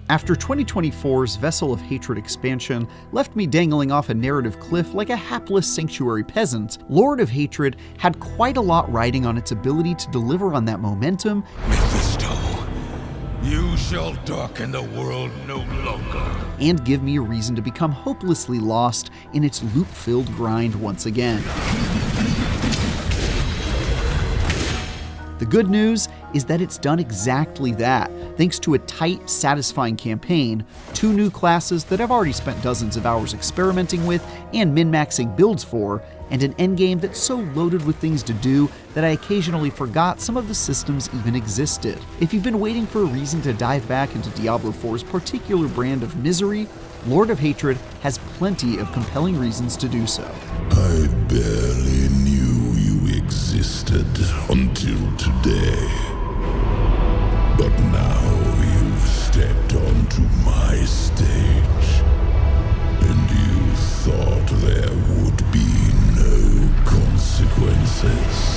After 2024's Vessel of Hatred expansion left me dangling off a narrative cliff like a hapless sanctuary peasant, Lord of Hatred had quite a lot riding on its ability to deliver on that momentum. Mephisto, you shall darken the world no longer. And give me a reason to become hopelessly lost in its loop-filled grind once again. The good news is that it's done exactly that, thanks to a tight, satisfying campaign, 2 new classes that I've already spent dozens of hours experimenting with and min-maxing builds for, and an endgame that's so loaded with things to do that I occasionally forgot some of the systems even existed. If you've been waiting for a reason to dive back into Diablo 4's particular brand of misery, Lord of Hatred has plenty of compelling reasons to do so. I barely knew you existed until today. But now you've stepped onto my stage, and you thought there would be no consequences.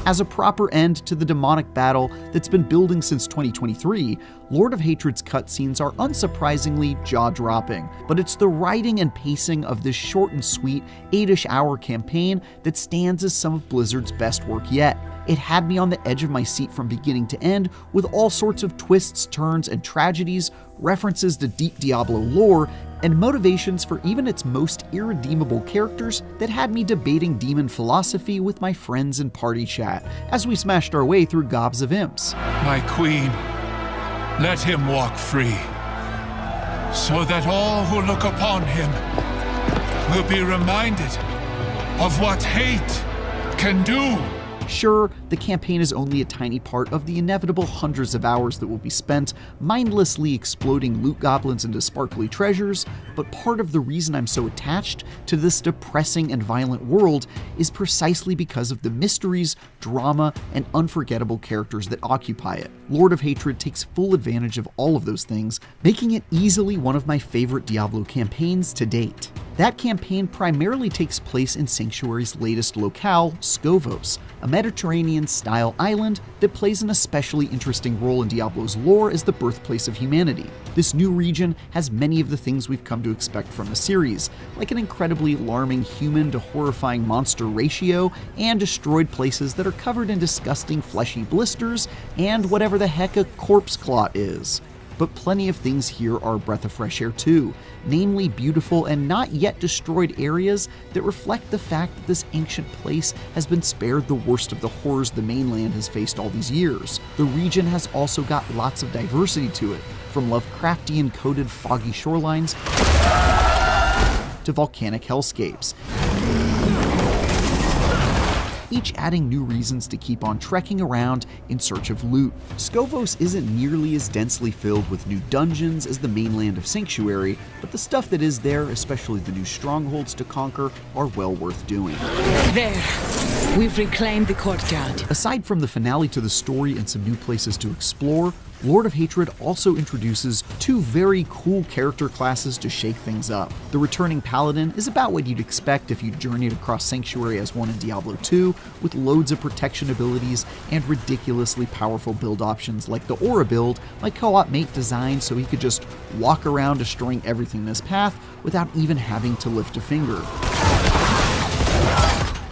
As a proper end to the demonic battle that's been building since 2023, Lord of Hatred's cutscenes are unsurprisingly jaw-dropping, but it's the writing and pacing of this short and sweet 8-ish hour campaign that stands as some of Blizzard's best work yet. It had me on the edge of my seat from beginning to end, with all sorts of twists, turns, and tragedies, references to deep Diablo lore, and motivations for even its most irredeemable characters that had me debating demon philosophy with my friends in party chat as we smashed our way through gobs of imps. My queen, let him walk free, so that all who look upon him will be reminded of what hate can do. Sure, the campaign is only a tiny part of the inevitable hundreds of hours that will be spent mindlessly exploding loot goblins into sparkly treasures, but part of the reason I'm so attached to this depressing and violent world is precisely because of the mysteries, drama, and unforgettable characters that occupy it. Lord of Hatred takes full advantage of all of those things, making it easily one of my favorite Diablo campaigns to date. That campaign primarily takes place in Sanctuary's latest locale, Skovos, a Mediterranean-style island that plays an especially interesting role in Diablo's lore as the birthplace of humanity. This new region has many of the things we've come to expect from the series, like an incredibly alarming human to horrifying monster ratio, and destroyed places that are covered in disgusting fleshy blisters, and whatever the heck a corpse clot is. But plenty of things here are a breath of fresh air too, namely beautiful and not yet destroyed areas that reflect the fact that this ancient place has been spared the worst of the horrors the mainland has faced all these years. The region has also got lots of diversity to it, from Lovecraftian-coded foggy shorelines to volcanic hellscapes, each adding new reasons to keep on trekking around in search of loot. Skovos isn't nearly as densely filled with new dungeons as the mainland of Sanctuary, but the stuff that is there, especially the new strongholds to conquer, are well worth doing. There, we've reclaimed the courtyard. Aside from the finale to the story and some new places to explore, Lord of Hatred also introduces 2 very cool character classes to shake things up. The returning Paladin is about what you'd expect if you journeyed across Sanctuary as one in Diablo 2, with loads of protection abilities and ridiculously powerful build options like the Aura build my co-op mate designed so he could just walk around destroying everything in his path without even having to lift a finger.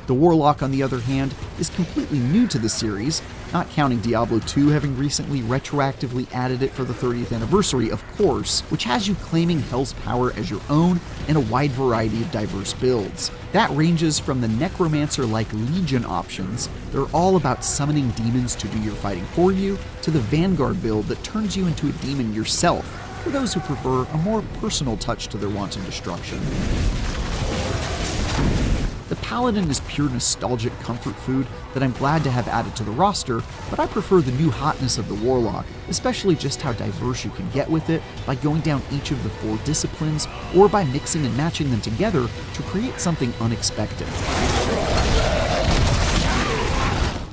The Warlock, on the other hand, is completely new to the series, not counting Diablo 2 having recently retroactively added it for the 30th anniversary, of course, which has you claiming Hell's power as your own in a wide variety of diverse builds. That ranges from the Necromancer-like Legion options that are all about summoning demons to do your fighting for you, to the Vanguard build that turns you into a demon yourself, for those who prefer a more personal touch to their wanton destruction. The Paladin is pure nostalgic comfort food that I'm glad to have added to the roster, but I prefer the new hotness of the Warlock, especially just how diverse you can get with it by going down each of the 4 disciplines or by mixing and matching them together to create something unexpected.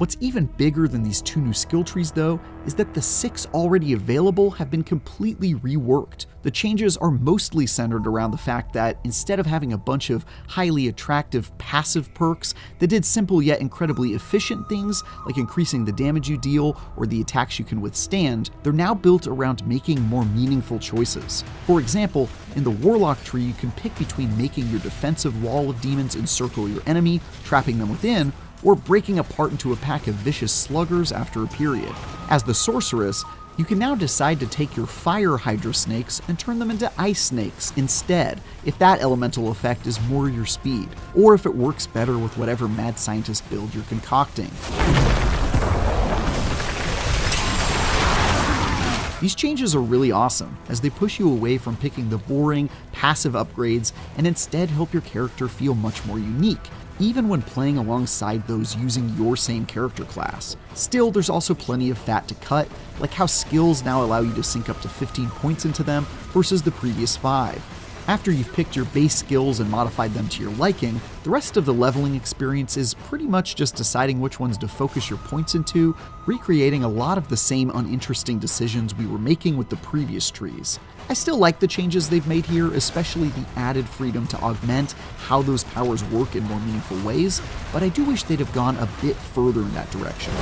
What's even bigger than these 2 new skill trees though, is that the 6 already available have been completely reworked. The changes are mostly centered around the fact that instead of having a bunch of highly attractive passive perks that did simple yet incredibly efficient things like increasing the damage you deal or the attacks you can withstand, they're now built around making more meaningful choices. For example, in the Warlock tree you can pick between making your defensive wall of demons encircle your enemy, trapping them within, or breaking apart into a pack of vicious sluggers after a period. As the Sorceress, you can now decide to take your fire Hydra snakes and turn them into ice snakes instead, if that elemental effect is more your speed, or if it works better with whatever mad scientist build you're concocting. These changes are really awesome, as they push you away from picking the boring, passive upgrades and instead help your character feel much more unique, even when playing alongside those using your same character class. Still, there's also plenty of fat to cut, like how skills now allow you to sink up to 15 points into them versus the previous 5. After you've picked your base skills and modified them to your liking, the rest of the leveling experience is pretty much just deciding which ones to focus your points into, recreating a lot of the same uninteresting decisions we were making with the previous trees. I still like the changes they've made here, especially the added freedom to augment how those powers work in more meaningful ways, but I do wish they'd have gone a bit further in that direction.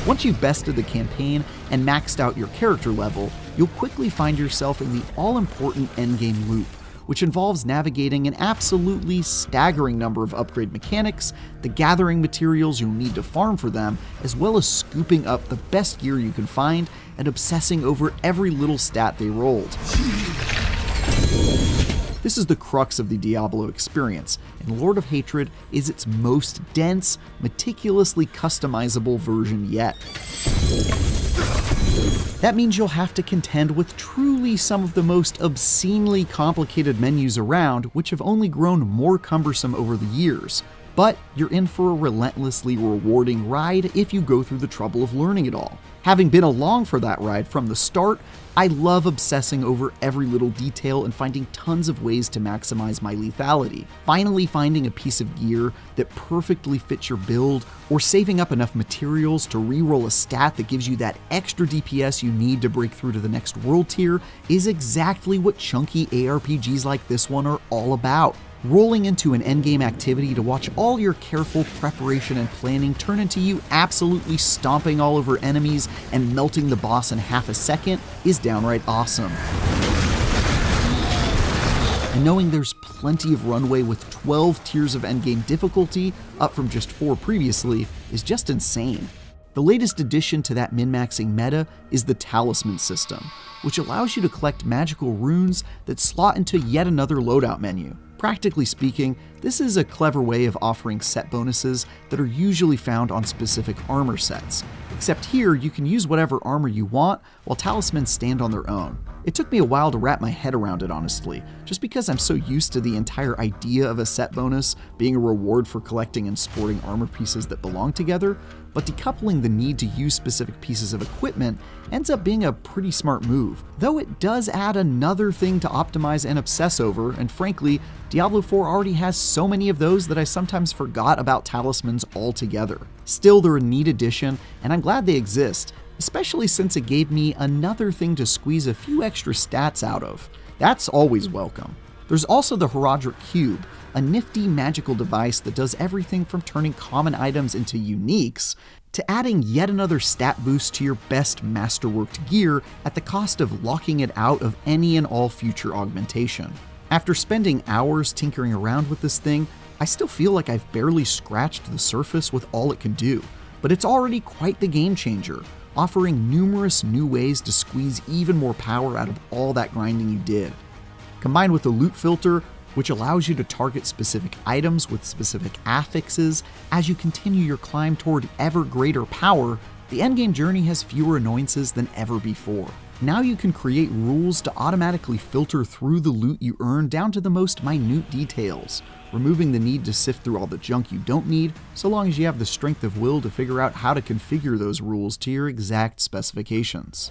Once you've bested the campaign and maxed out your character level, you'll quickly find yourself in the all-important endgame loop, which involves navigating an absolutely staggering number of upgrade mechanics, the gathering materials you'll need to farm for them, as well as scooping up the best gear you can find and obsessing over every little stat they rolled. This is the crux of the Diablo experience, and Lord of Hatred is its most dense, meticulously customizable version yet. That means you'll have to contend with truly some of the most obscenely complicated menus around, which have only grown more cumbersome over the years. But you're in for a relentlessly rewarding ride if you go through the trouble of learning it all. Having been along for that ride from the start, I love obsessing over every little detail and finding tons of ways to maximize my lethality. Finally finding a piece of gear that perfectly fits your build, or saving up enough materials to reroll a stat that gives you that extra DPS you need to break through to the next world tier, is exactly what chunky ARPGs like this one are all about. Rolling into an endgame activity to watch all your careful preparation and planning turn into you absolutely stomping all over enemies and melting the boss in half a second is downright awesome. And knowing there's plenty of runway with 12 tiers of endgame difficulty, up from just 4 previously, is just insane. The latest addition to that min-maxing meta is the Talisman system, which allows you to collect magical runes that slot into yet another loadout menu. Practically speaking, this is a clever way of offering set bonuses that are usually found on specific armor sets. Except here, you can use whatever armor you want, while talismans stand on their own. It took me a while to wrap my head around it, honestly, just because I'm so used to the entire idea of a set bonus being a reward for collecting and sporting armor pieces that belong together, but decoupling the need to use specific pieces of equipment ends up being a pretty smart move, though it does add another thing to optimize and obsess over, and frankly, Diablo 4 already has so many of those that I sometimes forgot about talismans altogether. Still, they're a neat addition, and I'm glad they exist, especially since it gave me another thing to squeeze a few extra stats out of. That's always welcome. There's also the Herodric Cube, a nifty magical device that does everything from turning common items into uniques to adding yet another stat boost to your best masterworked gear at the cost of locking it out of any and all future augmentation. After spending hours tinkering around with this thing, I still feel like I've barely scratched the surface with all it can do, but it's already quite the game changer, offering numerous new ways to squeeze even more power out of all that grinding you did. Combined with the loot filter, which allows you to target specific items with specific affixes as you continue your climb toward ever greater power, the endgame journey has fewer annoyances than ever before. Now you can create rules to automatically filter through the loot you earn down to the most minute details, removing the need to sift through all the junk you don't need, so long as you have the strength of will to figure out how to configure those rules to your exact specifications.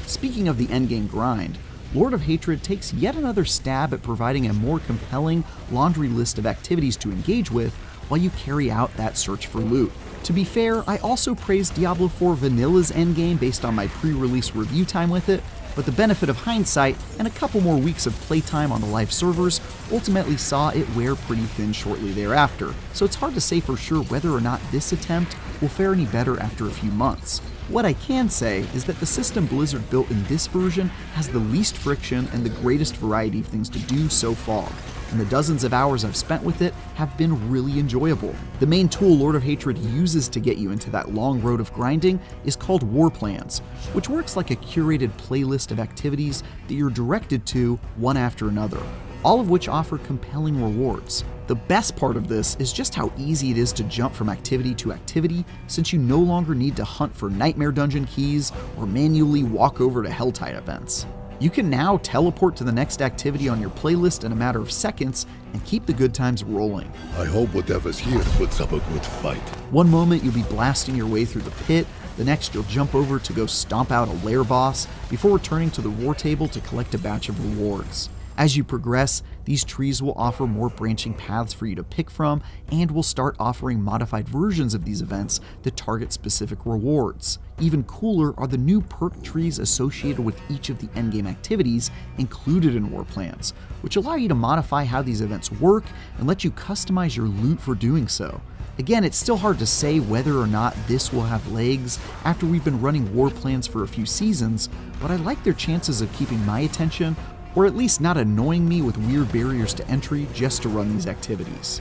Speaking of the endgame grind, Lord of Hatred takes yet another stab at providing a more compelling laundry list of activities to engage with while you carry out that search for loot. To be fair, I also praised Diablo 4 Vanilla's endgame based on my pre-release review time with it, but the benefit of hindsight and a couple more weeks of playtime on the live servers ultimately saw it wear pretty thin shortly thereafter, so it's hard to say for sure whether or not this attempt will fare any better after a few months. What I can say is that the system Blizzard built in this version has the least friction and the greatest variety of things to do so far, and the dozens of hours I've spent with it have been really enjoyable. The main tool Lord of Hatred uses to get you into that long road of grinding is called War Plans, which works like a curated playlist of activities that you're directed to one after another, all of which offer compelling rewards. The best part of this is just how easy it is to jump from activity to activity, since you no longer need to hunt for Nightmare Dungeon keys or manually walk over to Helltide events. You can now teleport to the next activity on your playlist in a matter of seconds and keep the good times rolling. I hope whatever's here puts up a good fight. One moment you'll be blasting your way through the pit, the next you'll jump over to go stomp out a lair boss before returning to the war table to collect a batch of rewards. As you progress, these trees will offer more branching paths for you to pick from, and will start offering modified versions of these events that target specific rewards. Even cooler are the new perk trees associated with each of the endgame activities included in War Plans, which allow you to modify how these events work and let you customize your loot for doing so. Again, it's still hard to say whether or not this will have legs after we've been running War Plans for a few seasons, but I like their chances of keeping my attention, or at least not annoying me with weird barriers to entry just to run these activities.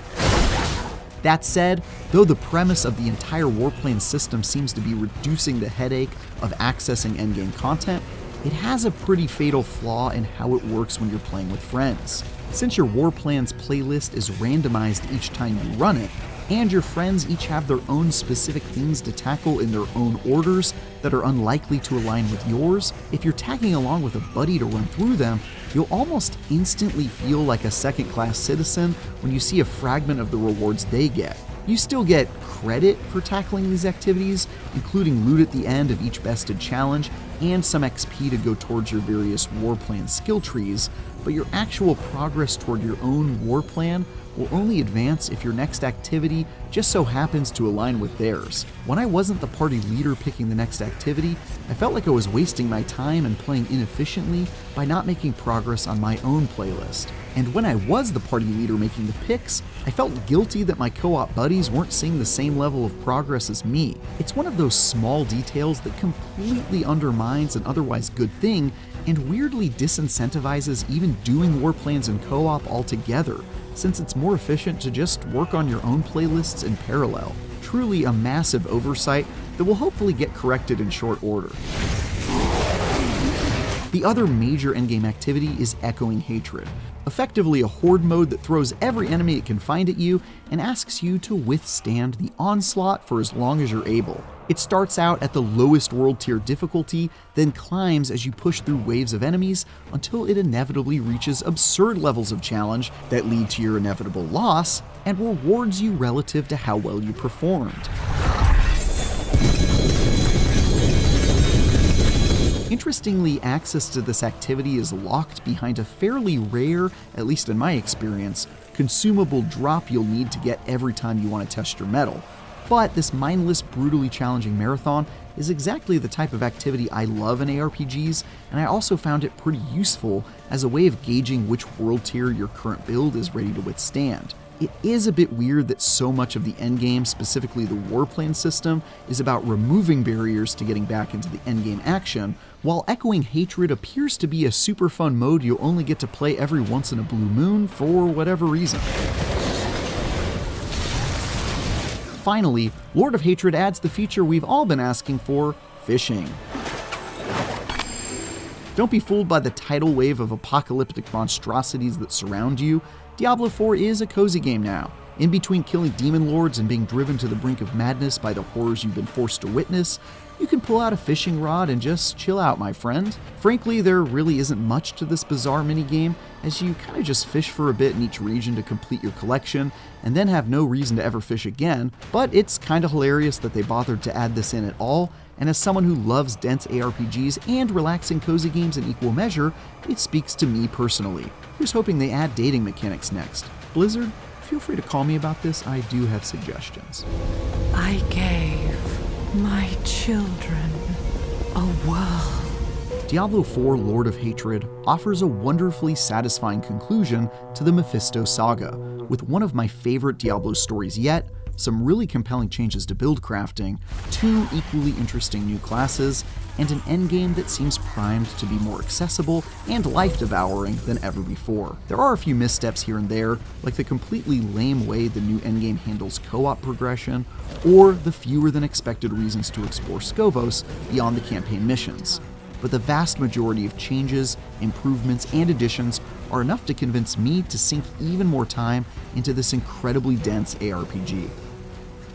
That said, though the premise of the entire War Plan system seems to be reducing the headache of accessing endgame content, it has a pretty fatal flaw in how it works when you're playing with friends. Since your War Plans playlist is randomized each time you run it, and your friends each have their own specific things to tackle in their own orders that are unlikely to align with yours, if you're tagging along with a buddy to run through them, you'll almost instantly feel like a second-class citizen when you see a fragment of the rewards they get. You still get credit for tackling these activities, including loot at the end of each bested challenge and some XP to go towards your various war plan skill trees, but your actual progress toward your own war plan will only advance if your next activity just so happens to align with theirs. When I wasn't the party leader picking the next activity, I felt like I was wasting my time and playing inefficiently by not making progress on my own playlist. And when I was the party leader making the picks, I felt guilty that my co-op buddies weren't seeing the same level of progress as me. It's one of those small details that completely undermines an otherwise good thing and weirdly disincentivizes even doing war plans in co-op altogether, since it's more efficient to just work on your own playlists in parallel. Truly a massive oversight that will hopefully get corrected in short order. The other major endgame activity is Echoing Hatred, effectively a horde mode that throws every enemy it can find at you and asks you to withstand the onslaught for as long as you're able. It starts out at the lowest world tier difficulty, then climbs as you push through waves of enemies until it inevitably reaches absurd levels of challenge that lead to your inevitable loss and rewards you relative to how well you performed. Interestingly, access to this activity is locked behind a fairly rare, at least in my experience, consumable drop you'll need to get every time you want to test your mettle. But this mindless, brutally challenging marathon is exactly the type of activity I love in ARPGs, and I also found it pretty useful as a way of gauging which world tier your current build is ready to withstand. It is a bit weird that so much of the endgame, specifically the war plan system, is about removing barriers to getting back into the endgame action, while Echoing Hatred appears to be a super fun mode you'll only get to play every once in a blue moon for whatever reason. Finally, Lord of Hatred adds the feature we've all been asking for, fishing. Don't be fooled by the tidal wave of apocalyptic monstrosities that surround you. Diablo 4 is a cozy game now, In between killing demon lords and being driven to the brink of madness by the horrors you've been forced to witness, you can pull out a fishing rod and just chill out, my friend. Frankly, there really isn't much to this bizarre minigame, as you kinda just fish for a bit in each region to complete your collection, and then have no reason to ever fish again, but it's kinda hilarious that they bothered to add this in at all, and as someone who loves dense ARPGs and relaxing cozy games in equal measure, it speaks to me personally. Here's hoping they add dating mechanics next. Blizzard, feel free to call me about this, I do have suggestions. I gave my children a world. Diablo 4 Lord of Hatred offers a wonderfully satisfying conclusion to the Mephisto saga, with one of my favorite Diablo stories yet, some really compelling changes to build crafting, 2 equally interesting new classes, and an endgame that seems primed to be more accessible and life-devouring than ever before. There are a few missteps here and there, like the completely lame way the new endgame handles co-op progression, or the fewer than expected reasons to explore Skovos beyond the campaign missions. But the vast majority of changes, improvements, and additions are enough to convince me to sink even more time into this incredibly dense ARPG.